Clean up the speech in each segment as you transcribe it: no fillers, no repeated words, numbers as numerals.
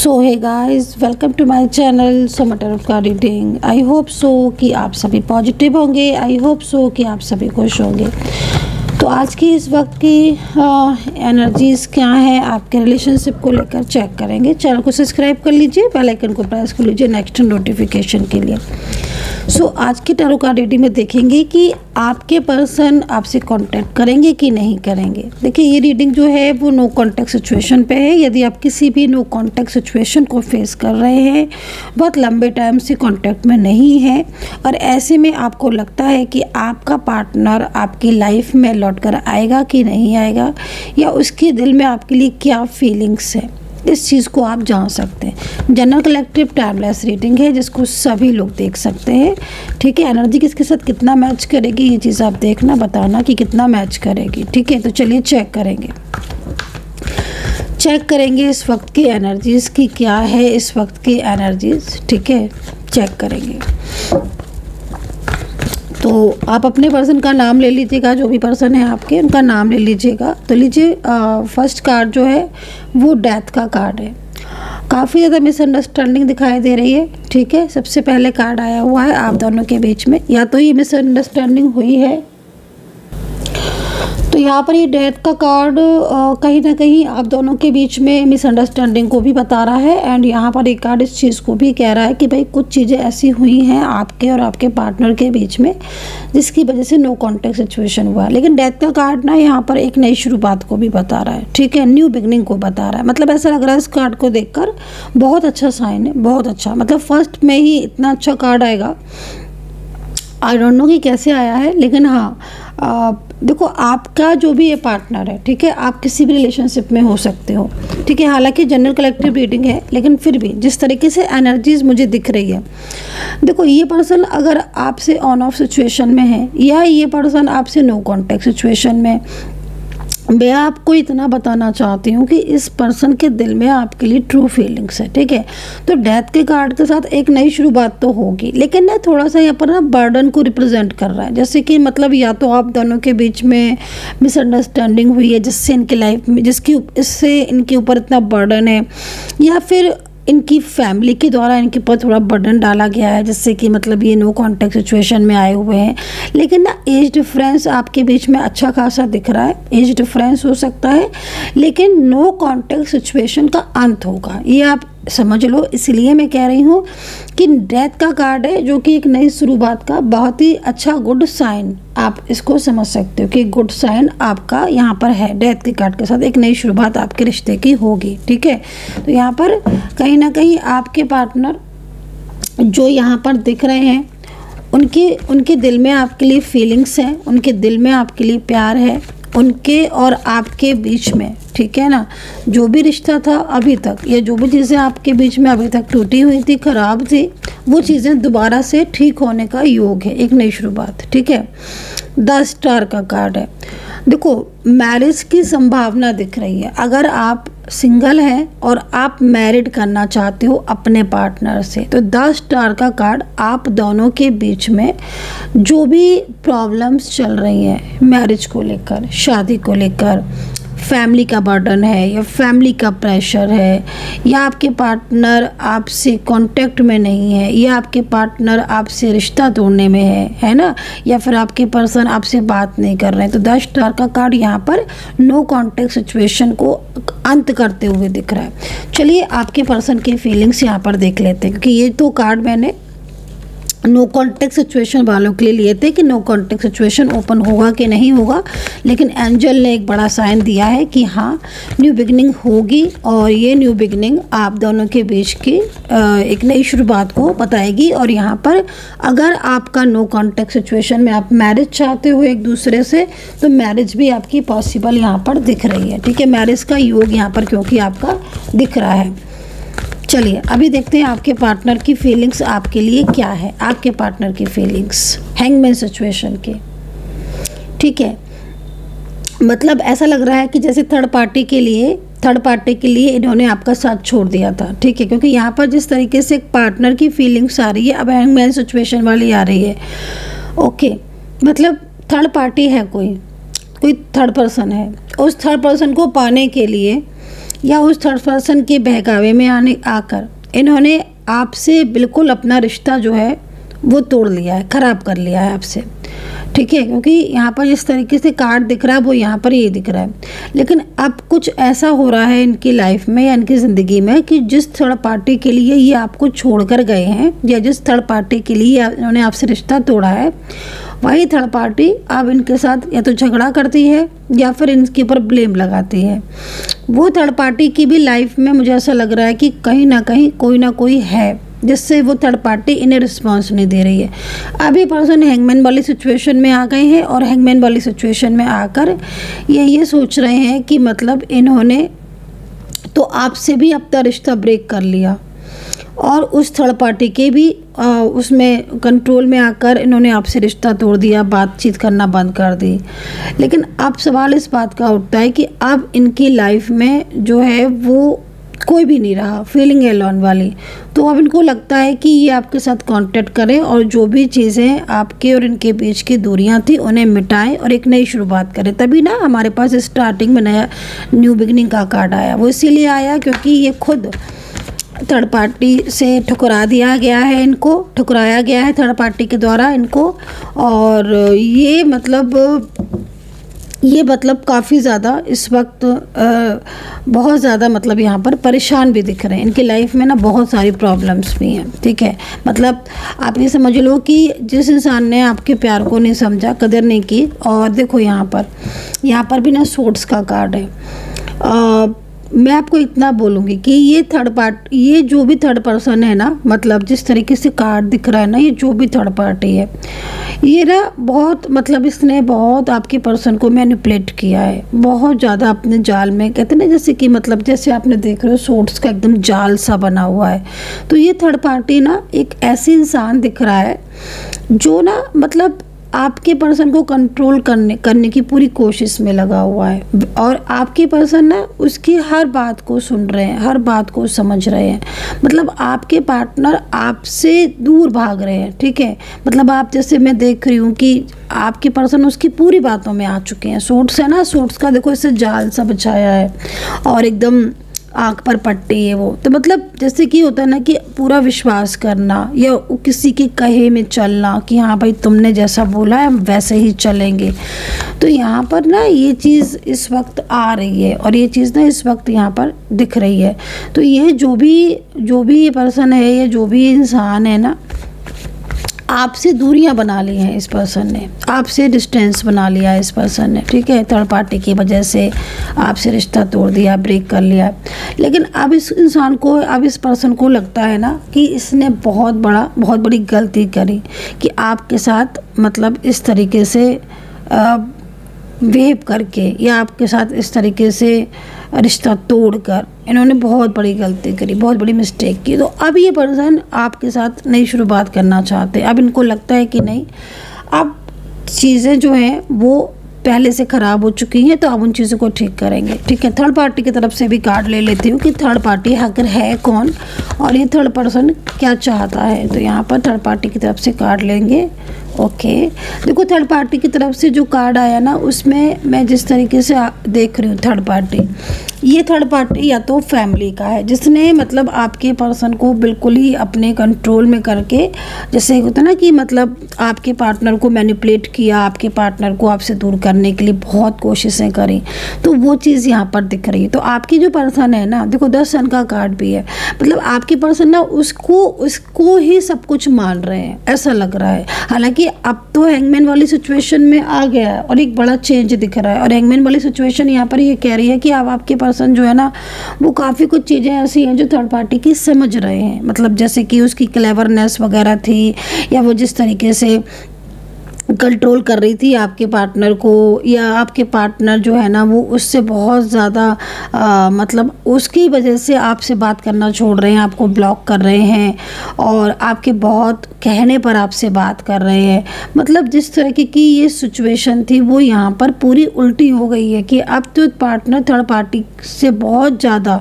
So hey guys, welcome to my channel Soma tarot का reading. I hope so कि आप सभी पॉजिटिव होंगे। आई होप सो कि आप सभी खुश होंगे। तो आज की इस वक्त की एनर्जीज़ क्या है आपके रिलेशनशिप को लेकर चेक करेंगे। चैनल को सब्सक्राइब कर लीजिए, बेल आइकन को प्रेस कर लीजिए नेक्स्ट नोटिफिकेशन के लिए। सो आज की टैरो कार्ड रीडिंग में देखेंगे कि आपके पर्सन आपसे कांटेक्ट करेंगे कि नहीं करेंगे। देखिए, ये रीडिंग जो है वो नो कांटेक्ट सिचुएशन पे है। यदि आप किसी भी नो कांटेक्ट सिचुएशन को फेस कर रहे हैं, बहुत लंबे टाइम से कांटेक्ट में नहीं है और ऐसे में आपको लगता है कि आपका पार्टनर आपकी लाइफ में लौट कर आएगा कि नहीं आएगा, या उसके दिल में आपके लिए क्या फीलिंग्स है, इस चीज़ को आप जान सकते हैं। जनरल कलेक्टिव टाइमलेस रीडिंग है जिसको सभी लोग देख सकते हैं। ठीक है, एनर्जी किसके साथ कितना मैच करेगी ये चीज़ आप देखना, बताना कि कितना मैच करेगी। ठीक है, तो चलिए चेक करेंगे इस वक्त की एनर्जीज़ की क्या है, इस वक्त की एनर्जीज़। ठीक है, चेक करेंगे। तो आप अपने पर्सन का नाम ले लीजिएगा, जो भी पर्सन है आपके उनका नाम ले लीजिएगा। तो लीजिए, फर्स्ट कार्ड जो है वो डेथ का कार्ड है। काफ़ी ज़्यादा मिसअंडरस्टैंडिंग दिखाई दे रही है। ठीक है, सबसे पहले कार्ड आया हुआ है आप दोनों के बीच में, या तो ये मिसअंडरस्टैंडिंग हुई है। तो यहाँ पर ये डेथ का कार्ड कहीं ना कहीं आप दोनों के बीच में मिसअंडरस्टैंडिंग को भी बता रहा है। एंड यहाँ पर एक कार्ड इस चीज़ को भी कह रहा है कि भाई कुछ चीज़ें ऐसी हुई हैं आपके और आपके पार्टनर के बीच में जिसकी वजह से नो कॉन्टेक्ट सिचुएशन हुआ। लेकिन डेथ का कार्ड ना यहाँ पर एक नई शुरुआत को भी बता रहा है। ठीक है, न्यू बिगनिंग को बता रहा है। मतलब ऐसा लग रहा है इस कार्ड को देखकर बहुत अच्छा साइन है, बहुत अच्छा। मतलब फर्स्ट में ही इतना अच्छा कार्ड आएगा, आई डोंट नो कि कैसे आया है, लेकिन हाँ देखो, आपका जो भी ये पार्टनर है, ठीक है, आप किसी भी रिलेशनशिप में हो सकते हो। ठीक है, हालांकि जनरल कलेक्टिव रीडिंग है, लेकिन फिर भी जिस तरीके से एनर्जीज मुझे दिख रही है, देखो ये पर्सन अगर आपसे ऑन ऑफ सिचुएशन में है या ये पर्सन आपसे नो कॉन्टेक्ट सिचुएशन में, मैं आपको इतना बताना चाहती हूँ कि इस पर्सन के दिल में आपके लिए ट्रू फीलिंग्स है। ठीक है, तो डेथ के कार्ड के साथ एक नई शुरुआत तो होगी, लेकिन ना थोड़ा सा यहाँ पर ना बर्डन को रिप्रेजेंट कर रहा है। जैसे कि मतलब या तो आप दोनों के बीच में मिसअंडरस्टैंडिंग हुई है जिससे इनकी लाइफ में इससे इनके ऊपर इतना बर्डन है, या फिर इनकी फैमिली के द्वारा इनके ऊपर थोड़ा बर्डन डाला गया है जिससे कि मतलब ये नो कॉन्टेक्ट सिचुएशन में आए हुए हैं। लेकिन ना एज डिफरेंस आपके बीच में अच्छा खासा दिख रहा है। एज डिफरेंस हो सकता है, लेकिन नो कॉन्टेक्ट सिचुएशन का अंत होगा, ये आप समझ लो। इसलिए मैं कह रही हूँ कि डेथ का कार्ड है जो कि एक नई शुरुआत का बहुत ही अच्छा गुड साइन, आप इसको समझ सकते हो कि गुड साइन आपका यहाँ पर है। डेथ के कार्ड के साथ एक नई शुरुआत आपके रिश्ते की होगी। ठीक है, तो यहाँ पर कहीं ना कहीं आपके पार्टनर जो यहाँ पर दिख रहे हैं उनके दिल में आपके लिए फीलिंग्स हैं, उनके दिल में आपके लिए प्यार है, उनके और आपके बीच में। ठीक है ना, जो भी रिश्ता था अभी तक, या जो भी चीज़ें आपके बीच में अभी तक टूटी हुई थी, ख़राब थी, वो चीज़ें दोबारा से ठीक होने का योग है, एक नई शुरुआत। ठीक है, 10 स्टार का कार्ड है। देखो, मैरिज की संभावना दिख रही है। अगर आप सिंगल हैं और आप मैरिड करना चाहते हो अपने पार्टनर से, तो 10 स्टार का कार्ड आप दोनों के बीच में जो भी प्रॉब्लम्स चल रही हैं मैरिज को लेकर, शादी को लेकर, फैमिली का बर्डन है या फैमिली का प्रेशर है, या आपके पार्टनर आपसे कांटेक्ट में नहीं है, या आपके पार्टनर आपसे रिश्ता तोड़ने में है ना, या फिर आपके पर्सन आपसे बात नहीं कर रहे हैं, तो 10 स्टार का कार्ड यहाँ पर नो कांटेक्ट सिचुएशन को अंत करते हुए दिख रहा है। चलिए आपके पर्सन की फीलिंग्स यहाँ पर देख लेते हैं, क्योंकि ये तो कार्ड मैंने नो कॉन्टेक्ट सिचुएशन वालों के लिए लिए थे कि नो कॉन्टेक्ट सिचुएशन ओपन होगा कि नहीं होगा, लेकिन एंजल ने एक बड़ा साइन दिया है कि हाँ न्यू बिगनिंग होगी, और ये न्यू बिगनिंग आप दोनों के बीच की एक नई शुरुआत को बताएगी। और यहाँ पर अगर आपका नो कॉन्टेक्ट सिचुएशन में आप मैरिज चाहते हो एक दूसरे से, तो मैरिज भी आपकी पॉसिबल यहाँ पर दिख रही है। ठीक है, मैरिज का योग यहाँ पर क्योंकि आपका दिख रहा है। चलिए अभी देखते हैं आपके पार्टनर की फीलिंग्स आपके लिए क्या है, आपके पार्टनर की फीलिंग्स हैंगमैन सिचुएशन की। ठीक है, मतलब ऐसा लग रहा है कि जैसे थर्ड पार्टी के लिए इन्होंने आपका साथ छोड़ दिया था। ठीक है, क्योंकि यहाँ पर जिस तरीके से एक पार्टनर की फीलिंग्स आ रही है, अब हैंगमैन सिचुएशन वाली आ रही है। ओके, मतलब थर्ड पार्टी है, कोई थर्ड पर्सन है, उस थर्ड पर्सन को पाने के लिए या उस थर्ड पर्सन के बहकावे में आकर इन्होंने आपसे बिल्कुल अपना रिश्ता जो है वो तोड़ लिया है, ख़राब कर लिया है आपसे, ठीक है। क्योंकि यहाँ पर जिस तरीके से कार्ड दिख रहा है वो यहाँ पर ये दिख रहा है। लेकिन अब कुछ ऐसा हो रहा है इनकी लाइफ में या इनकी ज़िंदगी में कि जिस थर्ड पार्टी के लिए ये आपको छोड़कर गए हैं या जिस थर्ड पार्टी के लिए इन्होंने आपसे रिश्ता तोड़ा है, वही थर्ड पार्टी अब इनके साथ या तो झगड़ा करती है या फिर इनके ऊपर ब्लेम लगाती है। वो थर्ड पार्टी की भी लाइफ में मुझे ऐसा लग रहा है कि कहीं ना कोई है जिससे वो थर्ड पार्टी इन्हें रिस्पॉन्स नहीं दे रही है। अभी पर्सन हैंगमैन वाली सिचुएशन में आ गए हैं और हैंगमैन वाली सिचुएशन में आकर ये सोच रहे हैं कि मतलब इन्होंने तो आपसे भी अपना रिश्ता ब्रेक कर लिया और उस थर्ड पार्टी के भी उसमें कंट्रोल में आकर इन्होंने आपसे रिश्ता तोड़ दिया, बातचीत करना बंद कर दी। लेकिन अब सवाल इस बात का उठता है कि अब इनकी लाइफ में जो है वो कोई भी नहीं रहा, फीलिंग एलोन वाली। तो अब इनको लगता है कि ये आपके साथ कांटेक्ट करें और जो भी चीज़ें आपके और इनके बीच की दूरियां थी उन्हें मिटाएं और एक नई शुरुआत करें। तभी ना हमारे पास स्टार्टिंग में नया न्यू बिगनिंग का कार्ड आया। वो इसीलिए आया क्योंकि ये खुद थर्ड पार्टी से ठुकरा दिया गया है, इनको ठुकराया गया है थर्ड पार्टी के द्वारा इनको। और ये मतलब काफ़ी ज़्यादा इस वक्त बहुत ज़्यादा मतलब यहाँ पर परेशान भी दिख रहे हैं। इनकी लाइफ में ना बहुत सारी प्रॉब्लम्स भी हैं, ठीक है। मतलब आप ये समझ लो कि जिस इंसान ने आपके प्यार को नहीं समझा, कदर नहीं की। और देखो यहाँ पर भी ना सोर्ड्स का कार्ड है। मैं आपको इतना बोलूँगी कि ये जो भी थर्ड पर्सन है ना, मतलब जिस तरीके से कार्ड दिख रहा है ना, ये जो भी थर्ड पार्टी है ये ना बहुत मतलब इसने बहुत आपके पर्सन को मैनिपुलेट किया है, बहुत ज़्यादा अपने जाल में। कहते हैं ना जैसे कि मतलब जैसे आपने देख रहे हो सोर्ड्स का एकदम जाल सा बना हुआ है। तो ये थर्ड पार्टी ना एक ऐसी इंसान दिख रहा है जो ना मतलब आपके पर्सन को कंट्रोल करने की पूरी कोशिश में लगा हुआ है। और आपके पर्सन ना उसकी हर बात को सुन रहे हैं, हर बात को समझ रहे हैं। मतलब आपके पार्टनर आपसे दूर भाग रहे हैं, ठीक है। मतलब आप जैसे मैं देख रही हूँ कि आपके पर्सन उसकी पूरी बातों में आ चुके हैं। सोर्ड्स है ना, सोर्ड्स का देखो इससे जाल सा बिछाया है और एकदम आँख पर पट्टी है वो। तो मतलब जैसे कि होता है ना कि पूरा विश्वास करना या किसी के कहे में चलना कि हाँ भाई तुमने जैसा बोला है हम वैसे ही चलेंगे। तो यहाँ पर ना ये चीज़ इस वक्त आ रही है और ये चीज़ ना इस वक्त यहाँ पर दिख रही है। तो ये जो भी ये पर्सन है या जो भी इंसान है ना, आपसे दूरियां बना ली हैं इस पर्सन ने, आपसे डिस्टेंस बना लिया है इस पर्सन ने, ठीक है। थर्ड पार्टी की वजह से आपसे रिश्ता तोड़ दिया, ब्रेक कर लिया। लेकिन अब इस पर्सन को लगता है ना कि इसने बहुत बड़ी गलती करी कि आपके साथ मतलब इस तरीके से बिहेव करके या आपके साथ इस तरीके से रिश्ता तोड़कर इन्होंने बहुत बड़ी गलती करी, बहुत बड़ी मिस्टेक की। तो अब ये पर्सन आपके साथ नई शुरुआत करना चाहते हैं। अब इनको लगता है कि नहीं, अब चीज़ें जो हैं वो पहले से ख़राब हो चुकी हैं तो अब उन चीज़ों को ठीक करेंगे, ठीक है। थर्ड पार्टी की तरफ से भी कार्ड ले लेती हूँ कि थर्ड पार्टी आखिर है कौन और ये थर्ड पर्सन क्या चाहता है। तो यहाँ पर थर्ड पार्टी की तरफ से कार्ड लेंगे। ओके, देखो थर्ड पार्टी की तरफ से जो कार्ड आया ना उसमें मैं जिस तरीके से देख रही हूँ ये थर्ड पार्टी या तो फैमिली का है जिसने मतलब आपके पर्सन को बिल्कुल ही अपने कंट्रोल में करके, जैसे होता है ना कि मतलब आपके पार्टनर को मैनिपुलेट किया, आपके पार्टनर को आपसे दूर करने के लिए बहुत कोशिशें करी। तो वो चीज़ यहाँ पर दिख रही है। तो आपकी जो पर्सन है ना, देखो 10 सन का कार्ड भी है, मतलब आपके पर्सन ना उसको ही सब कुछ मान रहे हैं ऐसा लग रहा है। हालांकि अब तो हैंगमैन वाली सिचुएशन में आ गया है और एक बड़ा चेंज दिख रहा है। और हैंगमैन वाली सिचुएशन यहाँ पर ये कह रही है कि अब आपके पर्सन जो है ना वो काफ़ी कुछ चीज़ें ऐसी हैं जो थर्ड पार्टी की समझ रहे हैं। मतलब जैसे कि उसकी क्लेवरनेस वगैरह थी या वो जिस तरीके से कंट्रोल कर रही थी आपके पार्टनर को, या आपके पार्टनर जो है ना वो उससे बहुत ज़्यादा मतलब उसकी वजह से आपसे बात करना छोड़ रहे हैं, आपको ब्लॉक कर रहे हैं और आपके बहुत कहने पर आपसे बात कर रहे हैं। मतलब जिस तरीके की ये सिचुएशन थी वो यहाँ पर पूरी उल्टी हो गई है कि अब तो पार्टनर थर्ड पार्टी से बहुत ज़्यादा,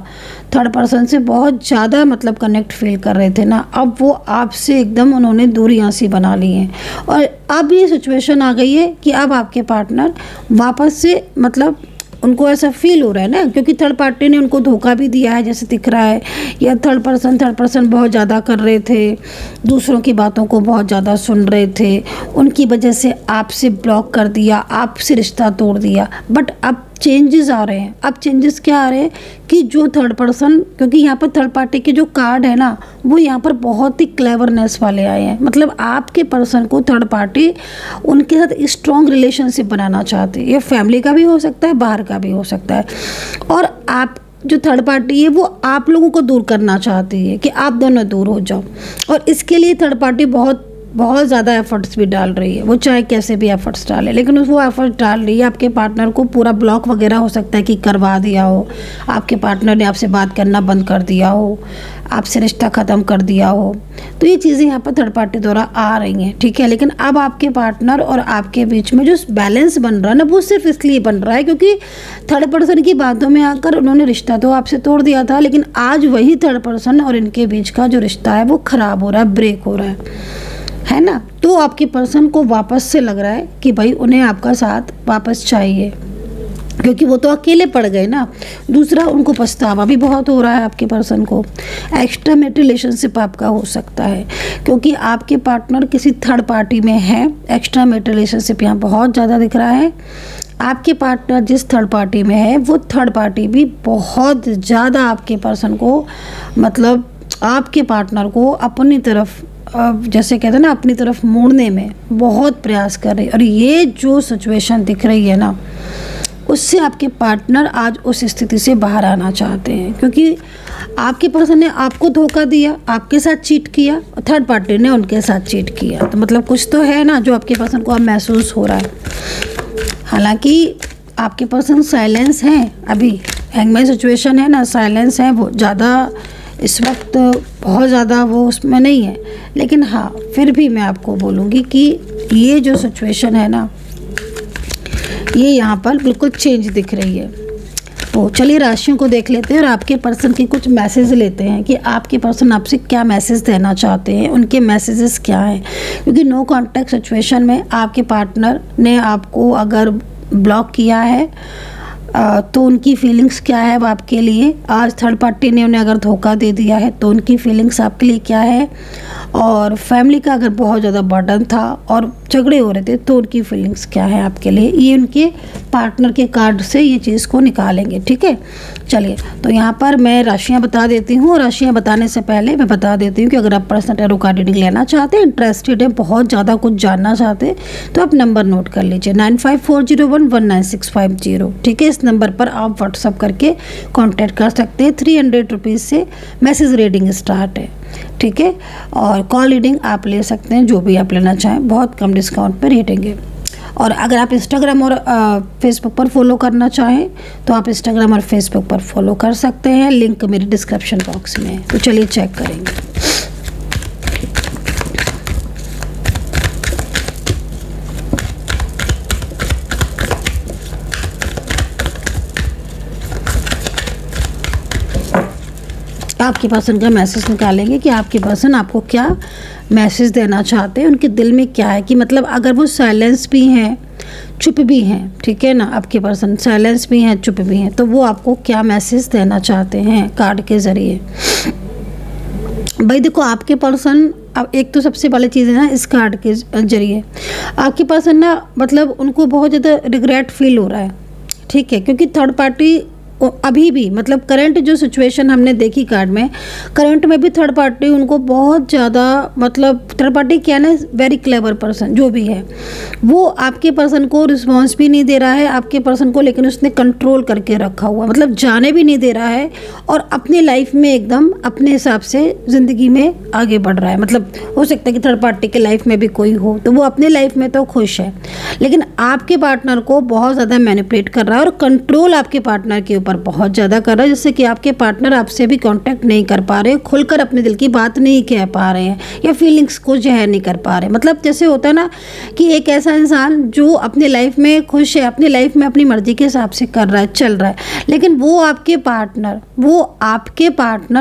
थर्ड पर्सन से बहुत ज़्यादा मतलब कनेक्ट फील कर रहे थे ना, अब वो आपसे एकदम उन्होंने दूरियां सी बना ली हैं। और अब ये सिचुएशन आ गई है कि अब आपके पार्टनर वापस से मतलब उनको ऐसा फील हो रहा है ना, क्योंकि थर्ड पार्टी ने उनको धोखा भी दिया है जैसे दिख रहा है, या थर्ड पर्सन बहुत ज़्यादा कर रहे थे, दूसरों की बातों को बहुत ज़्यादा सुन रहे थे, उनकी वजह से आपसे ब्लॉक कर दिया, आपसे रिश्ता तोड़ दिया। बट अब चेंजेस आ रहे हैं। अब चेंजेस क्या आ रहे हैं कि जो थर्ड पर्सन, क्योंकि यहाँ पर थर्ड पार्टी के जो कार्ड है ना, वो यहाँ पर बहुत ही क्लेवरनेस वाले आए हैं। मतलब आपके पर्सन को थर्ड पार्टी उनके साथ स्ट्रॉन्ग रिलेशनशिप बनाना चाहते हैं। ये फैमिली का भी हो सकता है, बाहर का भी हो सकता है। और आप जो थर्ड पार्टी है वो आप लोगों को दूर करना चाहती है कि आप दोनों दूर हो जाओ। और इसके लिए थर्ड पार्टी बहुत ज़्यादा एफर्ट्स भी डाल रही है। वो चाहे कैसे भी एफर्ट्स डाले, लेकिन वो एफर्ट्स डाल रही है। आपके पार्टनर को पूरा ब्लॉक वगैरह हो सकता है कि करवा दिया हो, आपके पार्टनर ने आपसे बात करना बंद कर दिया हो, आपसे रिश्ता ख़त्म कर दिया हो। तो ये चीज़ें यहाँ पर थर्ड पार्टी द्वारा आ रही हैं, ठीक है। लेकिन अब आपके पार्टनर और आपके बीच में जो बैलेंस बन रहा है ना, वो सिर्फ इसलिए बन रहा है क्योंकि थर्ड पर्सन की बातों में आकर उन्होंने रिश्ता तो आपसे तोड़ दिया था, लेकिन आज वही थर्ड पर्सन और इनके बीच का जो रिश्ता है वो ख़राब हो रहा है, ब्रेक हो रहा है ना। तो आपके पर्सन को वापस से लग रहा है कि भाई उन्हें आपका साथ वापस चाहिए, क्योंकि वो तो अकेले पड़ गए ना। दूसरा, उनको पछतावा भी बहुत हो रहा है आपके पर्सन को। एक्स्ट्रा मैरिटल रिलेशनशिप आपका हो सकता है, क्योंकि आपके पार्टनर किसी थर्ड पार्टी में है। एक्स्ट्रा मैरिटल रिलेशनशिप यहाँ बहुत ज़्यादा दिख रहा है। आपके पार्टनर जिस थर्ड पार्टी में है वो थर्ड पार्टी भी बहुत ज़्यादा आपके पर्सन को, मतलब आपके पार्टनर को अपनी तरफ, जैसे कहते हैं ना, अपनी तरफ मोड़ने में बहुत प्रयास कर रही है। और ये जो सिचुएशन दिख रही है ना, उससे आपके पार्टनर आज उस स्थिति से बाहर आना चाहते हैं, क्योंकि आपके पर्सन ने आपको धोखा दिया, आपके साथ चीट किया, और थर्ड पार्टी ने उनके साथ चीट किया। तो मतलब कुछ तो है ना जो आपके पर्सन को अब महसूस हो रहा है। हालांकि आपके पर्सन साइलेंस हैं, अभी हैंगमैन सिचुएशन है ना, साइलेंस है, वो ज़्यादा इस वक्त बहुत ज़्यादा वो उसमें नहीं है। लेकिन हाँ, फिर भी मैं आपको बोलूँगी कि ये जो सिचुएशन है ना, ये यहाँ पर बिल्कुल चेंज दिख रही है। तो चलिए राशियों को देख लेते हैं और आपके पर्सन की कुछ मैसेज लेते हैं कि आपके पर्सन आपसे क्या मैसेज देना चाहते हैं, उनके मैसेजेस क्या हैं। क्योंकि नो कॉन्टैक्ट सिचुएशन में आपके पार्टनर ने आपको अगर ब्लॉक किया है तो उनकी फीलिंग्स क्या है अब आपके लिए। आज थर्ड पार्टी ने उन्हें अगर धोखा दे दिया है तो उनकी फीलिंग्स आपके लिए क्या है। और फैमिली का अगर बहुत ज़्यादा बर्डन था और झगड़े हो रहे थे तो उनकी फीलिंग्स क्या है आपके लिए। ये उनके पार्टनर के कार्ड से ये चीज़ को निकालेंगे, ठीक है। चलिए, तो यहाँ पर मैं राशियाँ बता देती हूँ। और राशियाँ बताने से पहले मैं बता देती हूँ कि अगर आप पर्सनल टैरो कार्ड रीडिंग लेना चाहते हैं, इंटरेस्टेड हैं, बहुत ज़्यादा कुछ जानना चाहते हैं, तो आप नंबर नोट कर लीजिए 9540119650, ठीक है। इस नंबर पर आप व्हाट्सअप करके कांटेक्ट कर सकते हैं। 300 रुपीज़ से मैसेज रीडिंग स्टार्ट है, ठीक है। और कॉल रीडिंग आप ले सकते हैं, जो भी आप लेना चाहें, बहुत कम डिस्काउंट पर रीडिंग है। और अगर आप इंस्टाग्राम और फेसबुक पर फॉलो करना चाहें तो आप इंस्टाग्राम और फेसबुक पर फॉलो कर सकते हैं, लिंक मेरे डिस्क्रिप्शन बॉक्स में है। तो चलिए चेक करेंगे। आपके पर्सन का मैसेज निकालेंगे कि आपके पर्सन आपको क्या मैसेज देना चाहते हैं, उनके दिल में क्या है। कि मतलब अगर वो साइलेंस भी हैं, चुप भी हैं, ठीक है ना, आपके पर्सन साइलेंस भी हैं, चुप भी हैं, तो वो आपको क्या मैसेज देना चाहते हैं कार्ड के ज़रिए। भाई देखो, आपके पर्सन, अब एक तो सबसे पहले चीज़ है ना, इस कार्ड के ज़रिए आपके पर्सन ना, मतलब उनको बहुत ज़्यादा रिग्रेट फील हो रहा है, ठीक है। क्योंकि थर्ड पार्टी अभी भी, मतलब करंट जो सिचुएशन हमने देखी कार्ड में, करंट में भी थर्ड पार्टी उनको बहुत ज़्यादा, मतलब थर्ड पार्टी क्या ना, वेरी क्लेवर पर्सन जो भी है, वो आपके पर्सन को रिस्पॉन्स भी नहीं दे रहा है आपके पर्सन को, लेकिन उसने कंट्रोल करके रखा हुआ, मतलब जाने भी नहीं दे रहा है और अपनी लाइफ में एकदम अपने हिसाब से ज़िंदगी में आगे बढ़ रहा है। मतलब हो सकता है कि थर्ड पार्टी के लाइफ में भी कोई हो तो वो अपने लाइफ में तो खुश है, लेकिन आपके पार्टनर को बहुत ज़्यादा मैनिपुलेट कर रहा है और कंट्रोल आपके पार्टनर के ऊपर और बहुत ज़्यादा कर रहा है, जिससे कि आपके पार्टनर आपसे भी कांटेक्ट नहीं कर पा रहे, खुलकर अपने दिल की बात नहीं कह पा रहे हैं या फीलिंग्स को ज़ाहिर नहीं कर पा रहे। मतलब जैसे होता है ना कि एक ऐसा इंसान जो अपनी लाइफ में खुश है, अपनी लाइफ में अपनी मर्ज़ी के हिसाब से कर रहा है, चल रहा है, लेकिन वो आपके पार्टनर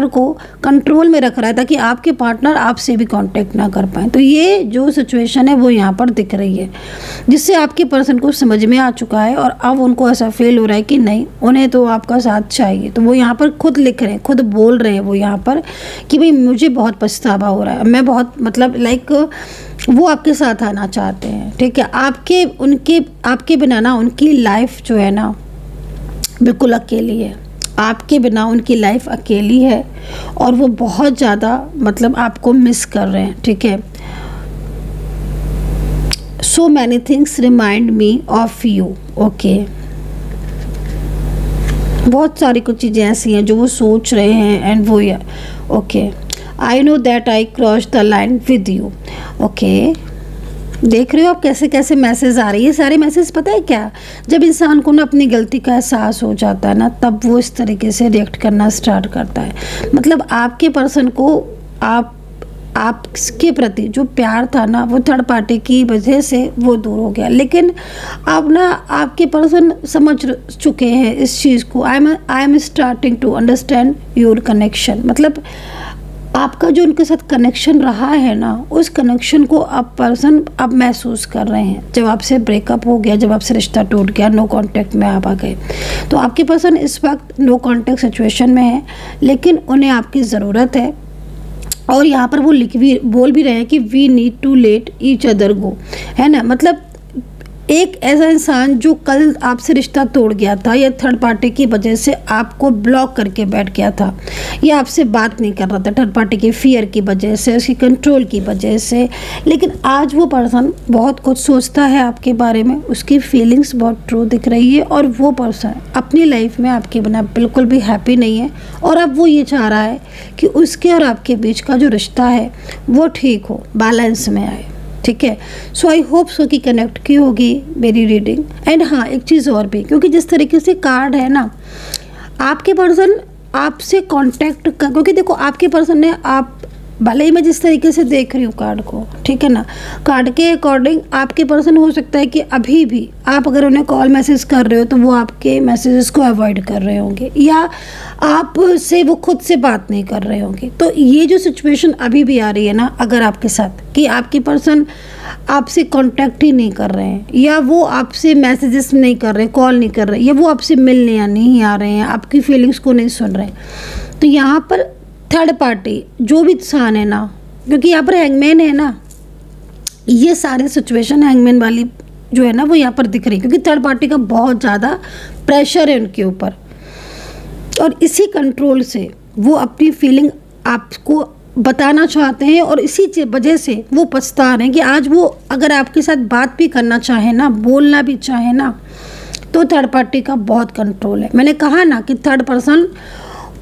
को कंट्रोल में रख रहा है ताकि आपके पार्टनर आपसे भी कांटेक्ट ना कर पाए। तो ये जो सिचुएशन है वो यहाँ पर दिख रही है, जिससे आपके पर्सन को समझ में आ चुका है और अब उनको ऐसा फील हो रहा है कि नहीं, उन्हें तो आपका साथ चाहिए। तो वो यहाँ पर खुद लिख रहे हैं, खुद बोल रहे हैं वो यहाँ पर कि भाई मुझे बहुत पछतावा हो रहा है, मैं बहुत मतलब लाइक वो आपके साथ आना चाहते हैं। ठीक है, आपके बिना ना उनकी लाइफ जो है ना बिल्कुल अकेली है, आपके बिना उनकी लाइफ अकेली है और वो बहुत ज़्यादा मतलब आपको मिस कर रहे हैं। ठीक है, so many things remind me of you। Okay, बहुत सारी कुछ चीज़ें ऐसी हैं जो वो सोच रहे हैं एंड वो okay, I know that I cross the line with you. Okay, देख रहे हो आप कैसे कैसे मैसेज आ रही है। सारे मैसेज पता है क्या, जब इंसान को ना अपनी गलती का एहसास हो जाता है ना, तब वो इस तरीके से रिएक्ट करना स्टार्ट करता है। मतलब आपके पर्सन को आपके प्रति जो प्यार था ना वो थर्ड पार्टी की वजह से वो दूर हो गया, लेकिन अब ना आपके पर्सन समझ चुके हैं इस चीज़ को। I am starting to understand your connection. मतलब आपका जो उनके साथ कनेक्शन रहा है ना, उस कनेक्शन को आप पर्सन अब महसूस कर रहे हैं। जब आपसे ब्रेकअप हो गया, जब आपसे रिश्ता टूट गया, नो कांटेक्ट में आप आ गए, तो आपके पर्सन इस वक्त नो कांटेक्ट सिचुएशन में है, लेकिन उन्हें आपकी ज़रूरत है। और यहाँ पर वो बोल भी रहे हैं कि we need to let each other go, है ना। मतलब एक ऐसा इंसान जो कल आपसे रिश्ता तोड़ गया था या थर्ड पार्टी की वजह से आपको ब्लॉक करके बैठ गया था या आपसे बात नहीं कर रहा था थर्ड पार्टी के फियर की वजह से, उसकी कंट्रोल की वजह से, लेकिन आज वो पर्सन बहुत कुछ सोचता है आपके बारे में, उसकी फीलिंग्स बहुत ट्रू दिख रही है और वो पर्सन अपनी लाइफ में आपके बिना बिल्कुल भी हैप्पी नहीं है। और अब वो ये चाह रहा है कि उसके और आपके बीच का जो रिश्ता है वो ठीक हो, बैलेंस में आए। ठीक है, सो आई होप सो कि कनेक्ट की होगी मेरी रीडिंग। एंड हाँ, एक चीज़ और भी, क्योंकि जिस तरीके से कार्ड है ना, आपके पर्सन आपसे कांटेक्ट कर, क्योंकि देखो आपके पर्सन ने आप भले ही मैं जिस तरीके से देख रही हूँ कार्ड को, ठीक है ना, कार्ड के अकॉर्डिंग आपके पर्सन हो सकता है कि अभी भी आप अगर उन्हें कॉल मैसेज कर रहे हो तो वो आपके मैसेजेस को अवॉइड कर रहे होंगे या आपसे वो खुद से बात नहीं कर रहे होंगे। तो ये जो सिचुएशन अभी भी आ रही है ना अगर आपके साथ, कि आपके पर्सन आपसे कांटेक्ट ही नहीं कर रहे हैं या वो आपसे मैसेजेस नहीं कर रहे, कॉल नहीं कर रहे, या वो आपसे मिलने या नहीं आ रहे हैं, आपकी फीलिंग्स को नहीं सुन रहे, तो यहाँ पर थर्ड पार्टी जो भी इंसान है ना, क्योंकि यहाँ पर हैंगमैन है ना, ये सारी सिचुएशन हैंगमैन वाली जो है ना वो यहाँ पर दिख रही है, क्योंकि थर्ड पार्टी का बहुत ज़्यादा प्रेशर है उनके ऊपर और इसी कंट्रोल से वो अपनी फीलिंग आपको बताना चाहते हैं और इसी वजह से वो पछता रहे हैं कि आज वो अगर आपके साथ बात भी करना चाहे ना, बोलना भी चाहे ना, तो थर्ड पार्टी का बहुत कंट्रोल है। मैंने कहा ना कि थर्ड पर्सन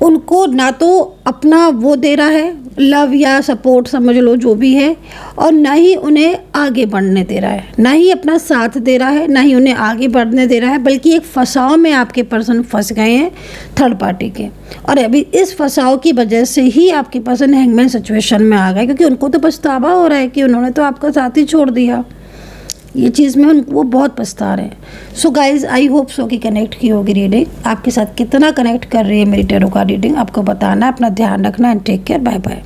उनको ना तो अपना वो दे रहा है, लव या सपोर्ट समझ लो जो भी है, और ना ही उन्हें आगे बढ़ने दे रहा है, ना ही अपना साथ दे रहा है, ना ही उन्हें आगे बढ़ने दे रहा है, बल्कि एक फंसाव में आपके पर्सन फंस गए हैं थर्ड पार्टी के। और अभी इस फंसाव की वजह से ही आपके पर्सन हैंगमैन सिचुएशन में आ गए, क्योंकि उनको तो पछतावा हो रहा है कि उन्होंने तो आपका साथ ही छोड़ दिया। ये चीज़ में वो बहुत पछता रहे हैं। सो गाइज़, आई होप सो कि कनेक्ट की होगी रीडिंग, आपके साथ कितना कनेक्ट कर रही है मेरी टैरो का रीडिंग आपको बताना है। अपना ध्यान रखना and take care, bye bye.